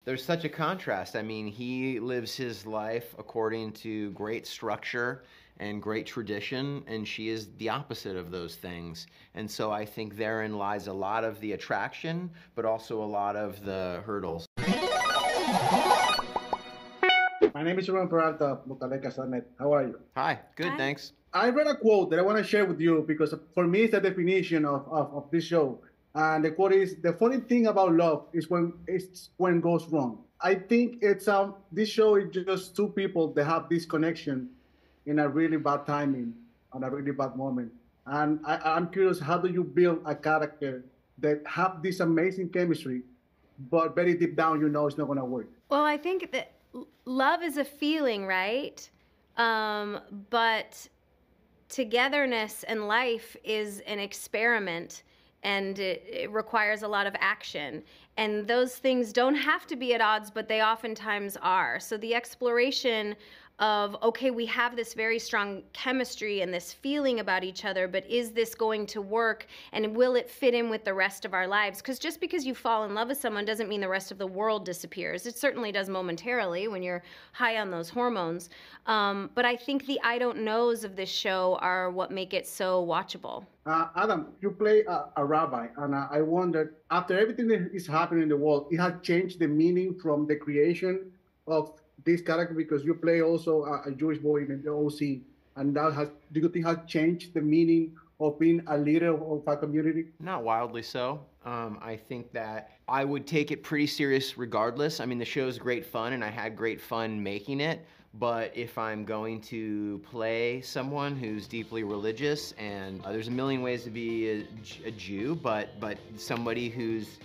There's such a contrast. I mean, he lives his life according to great structure and great tradition, and she is the opposite of those things. And so I think therein lies a lot of the attraction, but also a lot of the hurdles. My name is Ron Peralta, Mutaleca.net. How are you? Hi, good, Hi. thanks. I read a quote that I want to share with you because for me it's the definition of this show. And the quote is, "The funny thing about love is when it goes wrong." I think it's this show is just two people that have this connection in a really bad timing, on a really bad moment. And I'm curious, how do you build a character that have this amazing chemistry, but very deep down you know it's not gonna work? Well, I think that love is a feeling, right? But togetherness and life is an experiment, and it requires a lot of action. And those things don't have to be at odds, but they oftentimes are. So the exploration of, okay, we have this very strong chemistry and this feeling about each other, but is this going to work, and will it fit in with the rest of our lives? Because just because you fall in love with someone doesn't mean the rest of the world disappears. It certainly does momentarily when you're high on those hormones. But I think the I don't knows of this show are what make it so watchable. Adam, you play a rabbi, and I wondered, after everything that is happening in the world, it has changed the meaning from the creation of this character, because you play also a Jewish boy in the OC, and do you think has changed the meaning of being a leader of a community? Not wildly so. I think that I would take it pretty serious regardless. I mean, the show's great fun, and I had great fun making it. But if I'm going to play someone who's deeply religious, and there's a million ways to be a Jew, but somebody who's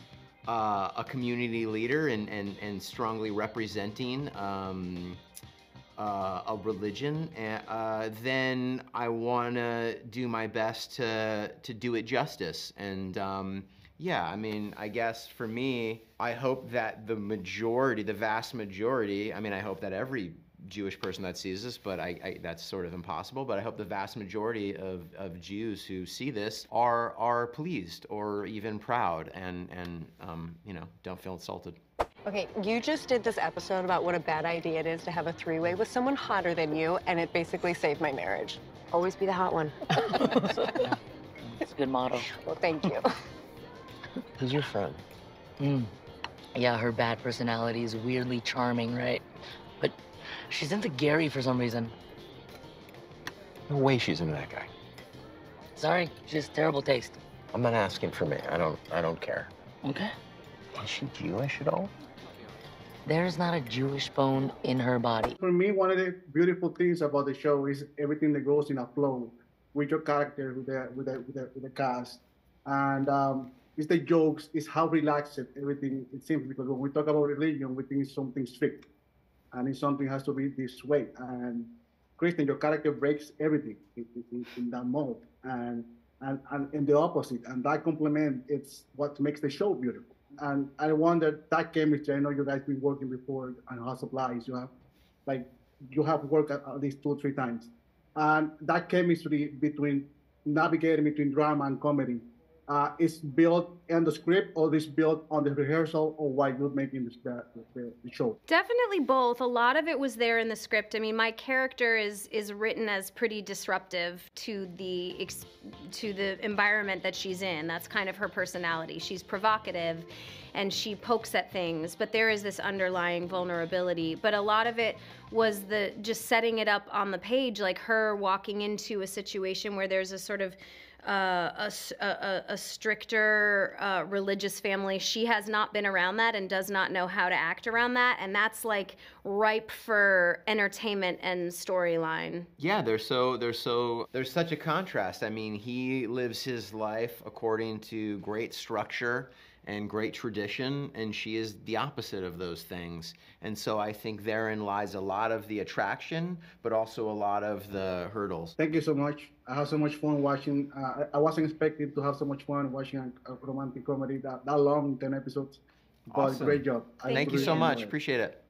a community leader and strongly representing a religion, then I want to do my best to do it justice. And yeah, I mean, I guess for me, I hope that the vast majority, I mean, I hope that every Jewish person that sees this, but that's sort of impossible, but I hope the vast majority of Jews who see this are pleased or even proud, and you know, don't feel insulted. Okay, you just did this episode about what a bad idea it is to have a three-way with someone hotter than you, and it basically saved my marriage. Always be the hot one. Yeah, it's a good motto. Well, thank you. Who's your friend? Yeah, her bad personality is weirdly charming, right? But she's into Gary for some reason. No way she's into that guy. Sorry, she has terrible taste. I'm not asking for me. I don't care. Okay. Is she Jewish at all? There's not a Jewish bone in her body. For me, one of the beautiful things about the show is everything that goes in a flow with your character, with the cast, and it's the jokes, it's how relaxed everything it seems. Because when we talk about religion, we think it's something strict, and it's something has to be this way. And Kristen, your character breaks everything in that mode, and in the opposite, and that complement, it's what makes the show beautiful. And I wonder that chemistry. I know you guys been working before on House of Lies. You have worked at least 2 or 3 times, and that chemistry between navigating between drama and comedy is built in the script, or is built on the rehearsal, or while you're making the show? Definitely both. A lot of it was there in the script. I mean, my character is written as pretty disruptive to the environment that she's in. That's kind of her personality. She's provocative, and she pokes at things, but there is this underlying vulnerability. But a lot of it was just setting it up on the page, like her walking into a situation where there's a sort of a stricter religious family. She has not been around that and does not know how to act around that, and that's like ripe for entertainment and storyline. Yeah, there's such a contrast. I mean, he lives his life according to great structure and great tradition, and she is the opposite of those things. And so I think therein lies a lot of the attraction, but also a lot of the hurdles. Thank you so much. I had so much fun watching. I wasn't expecting to have so much fun watching a romantic comedy that long, 10 episodes. But Awesome. great job. Thank you so much. Appreciate it.